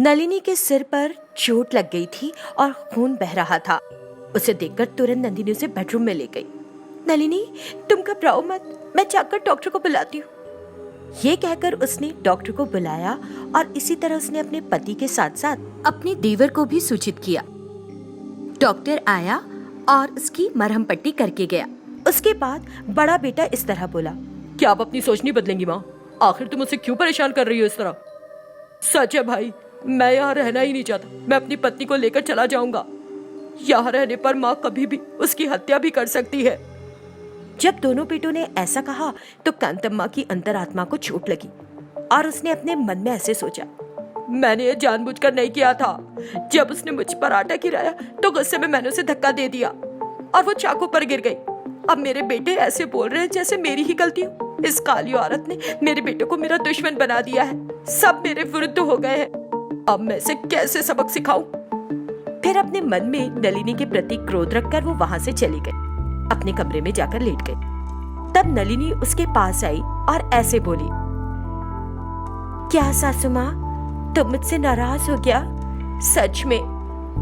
नलिनी के सिर पर चोट लग गई थी और खून बह रहा था। उसे देखकर तुरंत नंदिनी उसे बेडरूम में ले गई। नलिनी, तुम घबराओ मत, मैं जाकर डॉक्टर को बुलाती हूँ। ये कहकर उसने डॉक्टर को बुलाया और इसी तरह उसने अपने पति के साथ साथ अपने देवर को भी सूचित किया। डॉक्टर आया और उसकी मरहम पट्टी करके गया। उसके बाद बड़ा बेटा इस तरह बोला, क्या आप अपनी सोच नहीं बदलेंगी माँ? आखिर तुम मुझे क्यों परेशान कर रही हो इस तरह? सच है भाई, मैं यहाँ रहना ही नहीं चाहता। मैं अपनी पत्नी को लेकर चला जाऊंगा। यहाँ रहने पर माँ कभी भी उसकी हत्या भी कर सकती है। जब दोनों बेटों ने ऐसा कहा तो कांतम्मा की अंतरात्मा को चोट लगी और उसने अपने मन में ऐसे सोचा, मैंने ये जानबूझकर नहीं किया था। जब उसने मुझ पर आटा गिराया तो गुस्से में मैंने उसे धक्का दे दिया और वो चाकू पर गिर गई। अब मेरे बेटे ऐसे बोल रहे हैं जैसे मेरी ही गलती हो। इस काली औरत ने मेरे बेटे को मेरा दुश्मन बना दिया है। सब मेरे विरुद्ध हो गए हैं। अब मैं इसे कैसे सबक सिखाऊं? फिर अपने मन में नलिनी के प्रति क्रोध रखकर वो वहां से चली गई। अपने कमरे में जाकर लेट गई। तब नलिनी उसके पास आई और ऐसे बोली, क्या सासू माँ, तुम मुझसे नाराज हो गया? सच में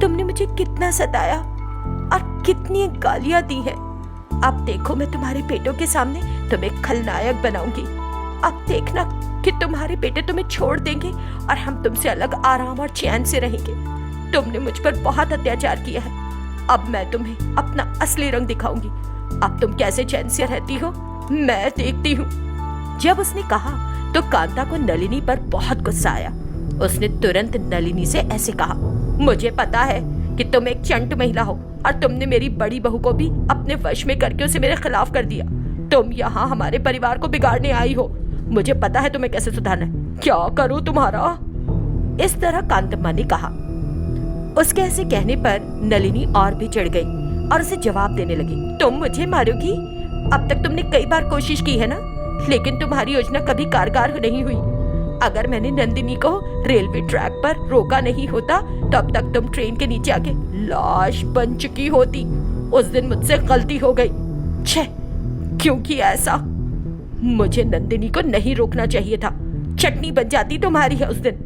तुमने मुझे कितना सताया और कितनी गालियां दी हैं। अब देखो, मैं तुम्हारे बेटों के सामने तुम्हें खलनायक बनाऊंगी। अब देखना कि तुम्हारे बेटे तुम्हें छोड़ देंगे और हम तुमसे अलग आराम और चैन से रहेंगे। तुमने मुझ पर बहुत अत्याचार किया है। अब मैं तुम्हें अपना असली रंग दिखाऊंगी। अब तुम कैसे चैन से रहती हो, मैं देखती हूँ। जब उसने कहा तो कांता को नलिनी पर बहुत गुस्सा आया। उसने तुरंत नलिनी से ऐसे कहा, मुझे पता है कि तुम एक चंट महिला हो और तुमने मेरी बड़ी बहू को भी अपने वश में करके उसे मेरे खिलाफ कर दिया। तुम यहाँ हमारे परिवार को बिगाड़ने आई हो। मुझे पता है तुम्हें कैसे सुधारना है। क्या करूँ तुम्हारा? इस तरह कांतम्मा ने कहा। उसके ऐसे कहने पर नलिनी और भी चिढ़ गई और उसे जवाब देने लगी, तुम मुझे मारोगी? अब तक तुमने कई बार कोशिश की है ना, लेकिन तुम्हारी योजना कभी कारगर नहीं हुई। अगर मैंने नंदिनी को रेलवे ट्रैक पर रोका नहीं होता तो अब तक तुम ट्रेन के नीचे आके लाश बन चुकी होती। उस दिन मुझसे गलती हो गई। छे, क्यों किया ऐसा? मुझे नंदिनी को नहीं रोकना चाहिए था। चटनी बन जाती तुम्हारी है उस दिन।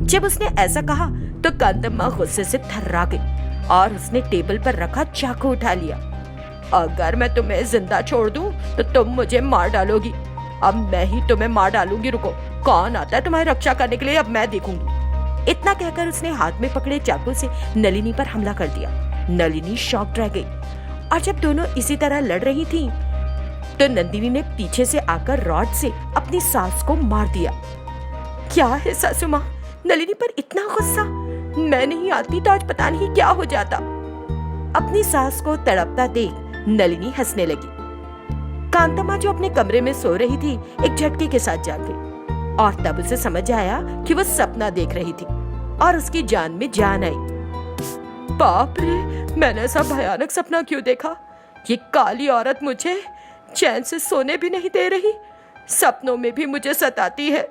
जब उसने ऐसा कहा तो कांतम्मा गुस्से से थर्रा गई और उसने टेबल पर रखा चाकू उठा लिया। अगर मैं तुम्हें जिंदा छोड़ दूं तो तुम मुझे मार डालोगी। अब मैं ही तुम्हें मार डालूंगी। रुको, कौन आता है तुम्हारी रक्षा करने के लिए, अब मैं देखूंगी। इतना कहकर उसने हाथ में पकड़े चाकू से नलिनी पर हमला कर दिया। नलिनी शॉक्ड रह गई और जब दोनों इसी तरह लड़ रही थीं, तो नंदिनी ने पीछे से आकर रॉड से अपनी सास को मार दिया। क्या है सासू माँ, नलिनी पर इतना गुस्सा? मैं नहीं आती तो आज पता नहीं क्या हो जाता। अपनी सास को तड़पता देख नलिनी हंसने लगी। कांतम्मा जो अपने कमरे में सो रही थी, एक झटके के साथ जाग गई और तब उसे समझ आया कि वो सपना देख रही थी और उसकी जान में जान आई। बाप रे, मैंने ऐसा भयानक सपना क्यों देखा? ये काली औरत मुझे चैन से सोने भी नहीं दे रही, सपनों में भी मुझे सताती है।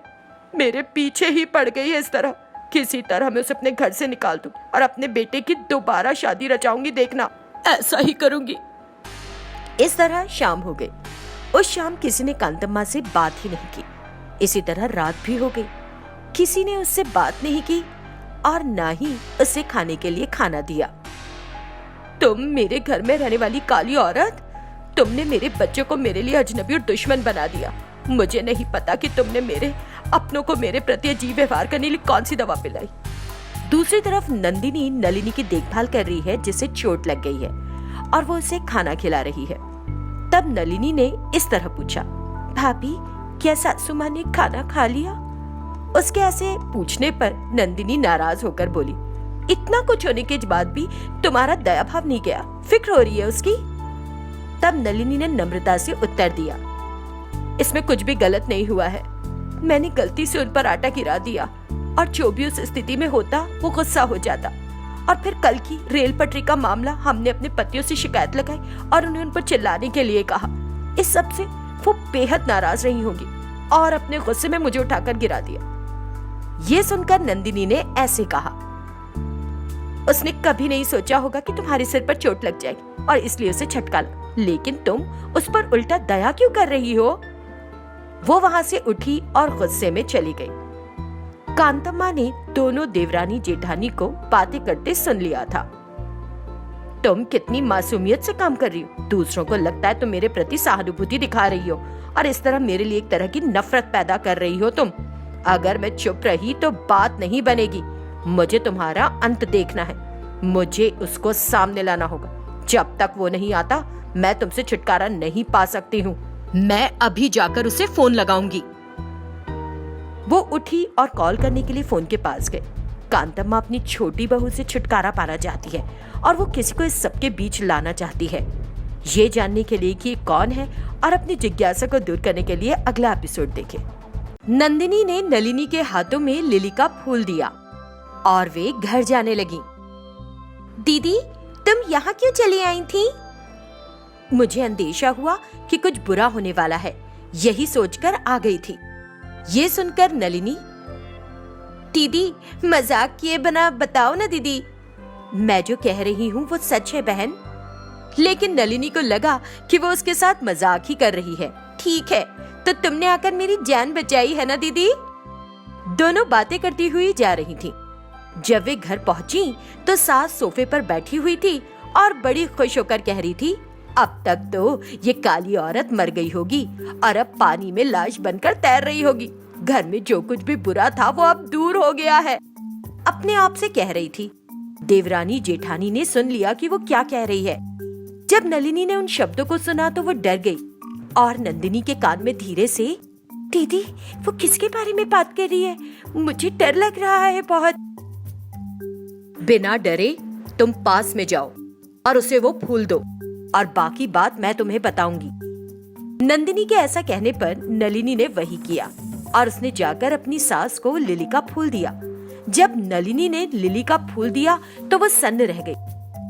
मेरे पीछे ही पड़ गई है इस तरह। किसी तरह मैं उसे अपने घर से निकाल दूं और अपने बेटे की दोबारा शादी रचाऊंगी। देखना, ऐसा ही करूंगी। इस तरह शाम हो गई। उस शाम किसी ने कांतम्मा से बात ही नहीं की। इसी तरह रात भी हो गई। किसी ने उससे बात नहीं की और ना ही उसे खाने के लिए खाना दिया। तुम मेरे घर में रहने वाली काली औरत, तुमने मेरे बच्चे को मेरे लिए अजनबी और दुश्मन बना दिया। मुझे नहीं पता कि तुमने मेरे अपनों को मेरे प्रति अजीब व्यवहार करने के लिए कौन सी दवा पिलाई। दूसरी तरफ नंदिनी नलिनी की देखभाल कर रही है जिसे चोट लग गई है और वो उसे खाना खिला रही है। तब नलिनी ने इस तरह पूछा, भाभी, क्या सासू माँ ने खाना खा लिया? उसके ऐसे पूछने पर नंदिनी नाराज होकर बोली, इतना कुछ होने के बाद भी तुम्हारा दया भाव नहीं गया, फिक्र हो रही है उसकी? तब नलिनी ने नम्रता से उत्तर दिया, इसमें कुछ भी गलत नहीं हुआ है। मैंने गलती से उन पर आटा गिरा दिया और जो भी उस स्थिति में होता वो गुस्सा हो जाता। और फिर कल की रेल पटरी का मामला, हमने अपने पतियों से शिकायत लगाई और उन्हें उन पर चिल्लाने के लिए कहा। इस सब से वो बेहद नाराज रही होंगी और अपने गुस्से में मुझे उठाकर गिरा दिया। ये सुनकर नंदिनी ने ऐसे कहा, उसने कभी नहीं सोचा होगा कि तुम्हारे सिर पर चोट लग जाएगी और इसलिए उसे झटका लगा, लेकिन तुम उस पर उल्टा दया क्यों कर रही हो? वो वहां से उठी और गुस्से में चली गई। कांतम्मा ने दोनों देवरानी जेठानी को बातें करते सुन लिया था। तुम कितनी मासूमियत से काम कर रही हो। दूसरों को लगता है तुम मेरे प्रति सहानुभूति दिखा रही हो और इस तरह मेरे लिए एक तरह की नफरत पैदा कर रही हो तुम। अगर मैं चुप रही तो बात नहीं बनेगी। मुझे तुम्हारा अंत देखना है। मुझे उसको सामने लाना होगा। जब तक वो नहीं आता मैं तुमसे छुटकारा नहीं पा सकती हूँ। मैं अभी जाकर उसे फोन लगाऊंगी। वो उठी और कॉल करने के लिए फोन के पास गए। कांतम्मा अपनी छोटी बहू से छुटकारा पाना चाहती है और वो किसी को इस सबके बीच लाना चाहती है, ये जानने के लिए कि कौन है और अपनी जिज्ञासा को दूर करने के लिए अगला एपिसोड देखें। नंदिनी ने नलिनी के हाथों में लिली का फूल दिया और वे घर जाने लगी। दीदी, तुम यहाँ क्यों चली आई थी? मुझे अंदेशा हुआ कि कुछ बुरा होने वाला है, यही सोचकर आ गई थी। ये सुनकर नलिनी, दीदी मजाक किए बिना बताओ ना दीदी। मैं जो कह रही हूँ वो सच है बहन। लेकिन नलिनी को लगा कि वो उसके साथ मजाक ही कर रही है। ठीक है, तो तुमने आकर मेरी जान बचाई है ना दीदी। दोनों बातें करती हुई जा रही थी। जब वे घर पहुंची तो सास सोफे पर बैठी हुई थी और बड़ी खुश होकर कह रही थी, अब तक तो ये काली औरत मर गई होगी और अब पानी में लाश बनकर तैर रही होगी। घर में जो कुछ भी बुरा था वो अब दूर हो गया है, अपने आप से कह रही थी। देवरानी जेठानी ने सुन लिया कि वो क्या कह रही है। जब नलिनी ने उन शब्दों को सुना तो वो डर गई और नंदिनी के कान में धीरे से, दीदी वो किसके बारे में बात कर रही है? मुझे डर लग रहा है बहुत। बिना डरे तुम पास में जाओ और उसे वो फूल दो और बाकी बात मैं तुम्हें बताऊंगी। नंदिनी के ऐसा कहने पर नलिनी ने वही किया और उसने जाकर अपनी सास को लिली का फूल दिया। जब नलिनी ने लिली का फूल दिया तो वो सन्न रह गई।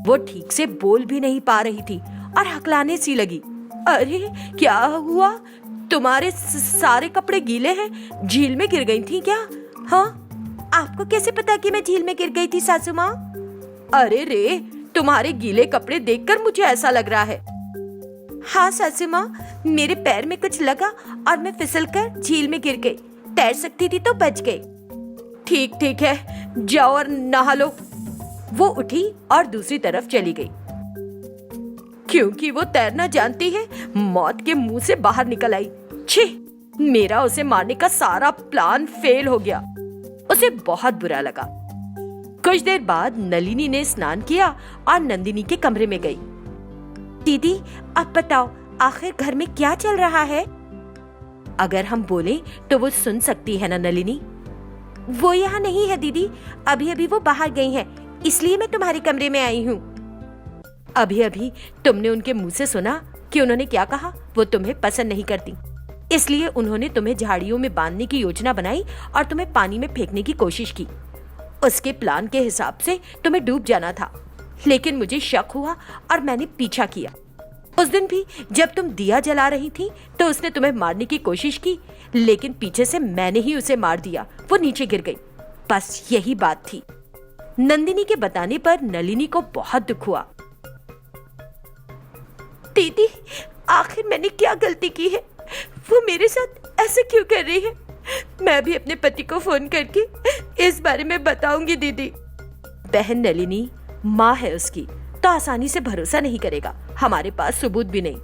वो ठीक से बोल भी नहीं पा रही थी और हकलाने सी लगी। अरे क्या हुआ? तुम्हारे सारे कपड़े गीले हैं, झील में गिर गई थी क्या? हाँ, आपको कैसे पता कि मैं झील में गिर गई थी सासू माँ? अरे रे, तुम्हारे गीले कपड़े देखकर मुझे ऐसा लग रहा है। हाँ सासू माँ, मेरे पैर में कुछ लगा और मैं फिसलकर झील में गिर गई। तैर सकती थी तो बच गई। ठीक है, जाओ और नहा लो। वो उठी और दूसरी तरफ चली गई। क्योंकि वो तैरना जानती है, मौत के मुंह से बाहर निकल आई। छी, मेरा उसे मारने का सारा प्लान फेल हो गया। उसे बहुत बुरा लगा। कुछ देर बाद नलिनी ने स्नान किया और नंदिनी के कमरे में गई। दीदी अब बताओ, आखिर घर में क्या चल रहा है? अगर हम बोले तो वो सुन सकती है ना नलिनी? वो यहाँ नहीं है दीदी, अभी अभी वो बाहर गई हैं, इसलिए मैं तुम्हारे कमरे में आई हूँ। अभी अभी तुमने उनके मुंह से सुना कि उन्होंने क्या कहा? वो तुम्हें पसंद नहीं करती, इसलिए उन्होंने तुम्हें झाड़ियों में बांधने की योजना बनाई और तुम्हें पानी में फेंकने की कोशिश की। उसके प्लान के हिसाब से तुम्हें डूब जाना था, लेकिन मुझे शक हुआ और मैंने पीछा किया। उस दिन भी जब तुम दिया जला रही थी तो उसने तुम्हें मारने की कोशिश की, लेकिन पीछे से मैंने ही उसे मार दिया। वो नीचे गिर गई। बस यही बात थी। नंदिनी के बताने पर नलिनी को बहुत दुख हुआ। दीदी, आखिर मैंने क्या गलती की है? वो मेरे साथ ऐसे क्यों कर रही है? मैं भी अपने पति को फोन करके इस बारे में बताऊंगी दीदी। बहन नलिनी माँ है उसकी, तो आसानी से भरोसा नहीं करेगा। हमारे पास सबूत भी नहीं।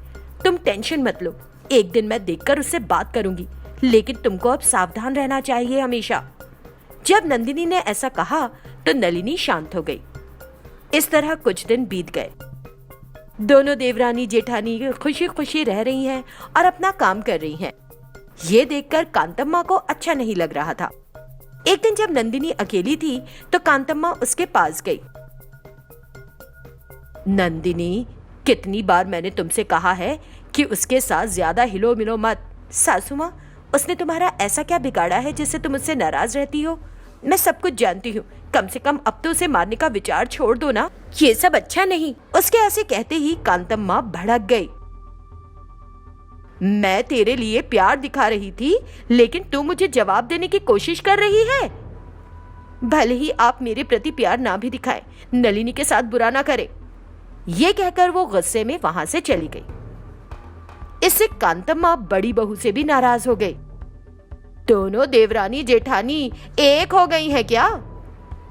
तुम टेंशन मत लो, एक दिन मैं देखकर उससे बात करूंगी, लेकिन तुमको अब सावधान रहना चाहिए हमेशा। जब नंदिनी ने ऐसा कहा तो नलिनी शांत हो गई। इस तरह कुछ दिन बीत गए। दोनों देवरानी जेठानी खुशी खुशी रह रही हैं और अपना काम कर रही हैं। ये देखकर कांतम्मा को अच्छा नहीं लग रहा था। एक दिन जब नंदिनी अकेली थी तो कांतम्मा उसके पास गई। नंदिनी, कितनी बार मैंने तुमसे कहा है कि उसके साथ ज्यादा हिलो मिलो मत। सासू माँ, उसने तुम्हारा ऐसा क्या बिगाड़ा है जिससे तुम उससे नाराज रहती हो? मैं सब कुछ जानती हूँ, कम से कम अब तो उसे मारने का विचार छोड़ दो ना। ये सब अच्छा नहीं। उसके ऐसे कहते ही कांतम्मा भड़क गई। मैं तेरे लिए प्यार दिखा रही थी, लेकिन तू मुझे जवाब देने की कोशिश कर रही है। भले ही आप मेरे प्रति प्यार ना भी दिखाए, नलिनी के साथ बुरा ना करे। ये कहकर वो गुस्से में वहां से चली गई। इससे कांतम्मा बड़ी बहू से भी नाराज हो गई। दोनों देवरानी जेठानी एक हो गई है क्या?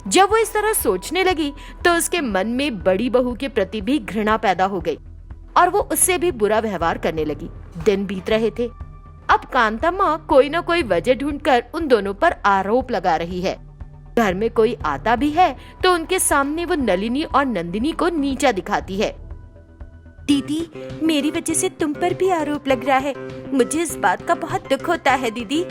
जब वो इस तरह सोचने लगी तो उसके मन में बड़ी बहू के प्रति भी घृणा पैदा हो गई और वो उससे भी बुरा व्यवहार करने लगी। दिन बीत रहे थे। अब कांतम्मा कोई न कोई वजह ढूंढकर उन दोनों पर आरोप लगा रही है। घर में कोई आता भी है तो उनके सामने वो नलिनी और नंदिनी को नीचा दिखाती है। दीदी, मेरी वजह से तुम पर भी आरोप लग रहा है। मुझे इस बात का बहुत दुख होता है दीदी।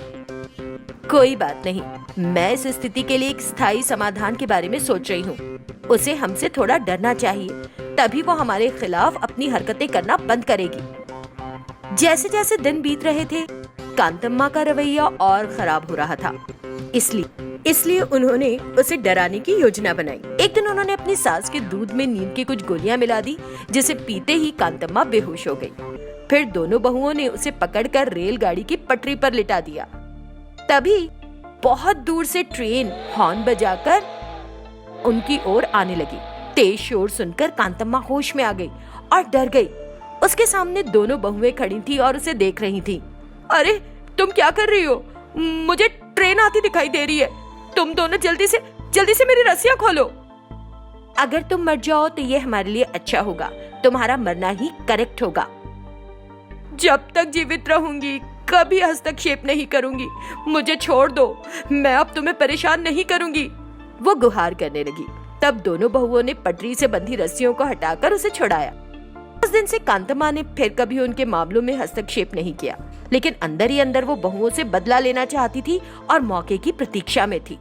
कोई बात नहीं, मैं इस स्थिति के लिए एक स्थायी समाधान के बारे में सोच रही हूँ। उसे हमसे थोड़ा डरना चाहिए, तभी वो हमारे खिलाफ अपनी हरकतें करना बंद करेगी। जैसे जैसे दिन बीत रहे थे, कांतम्मा का रवैया और खराब हो रहा था। इसलिए उन्होंने उसे डराने की योजना बनाई। एक दिन उन्होंने अपनी सास के दूध में नीम की कुछ गोलियां मिला दी, जिसे पीते ही कांतम्मा बेहोश हो गई। फिर दोनों बहुओं ने उसे पकड़कर रेलगाड़ी की पटरी पर लिटा दिया। तभी बहुत दूर से ट्रेन हॉर्न बजाकर उनकी ओर आने लगी। तेज शोर सुनकर कांतम्मा होश में आ गई और डर गई। उसके सामने दोनों बहुएं खड़ी थी और उसे देख रही थी। अरे, तुम क्या कर रही हो? मुझे ट्रेन आती दिखाई दे रही है। तुम दोनों जल्दी से मेरी रस्सियां खोलो। अगर तुम मर जाओ तो ये हमारे लिए अच्छा होगा। तुम्हारा मरना ही करेक्ट होगा। जब तक जीवित रहूंगी कभी हस्तक्षेप नहीं करूंगी। मुझे छोड़ दो, मैं अब तुम्हें परेशान नहीं करूंगी। वो गुहार करने लगी। तब दोनों बहुओं ने पटरी से बंधी रस्सियों को हटाकर उसे छुड़ाया। उस दिन से कांतम्मा ने फिर कभी उनके मामलों में हस्तक्षेप नहीं किया, लेकिन अंदर ही अंदर वो बहुओं से बदला लेना चाहती थी और मौके की प्रतीक्षा में थी।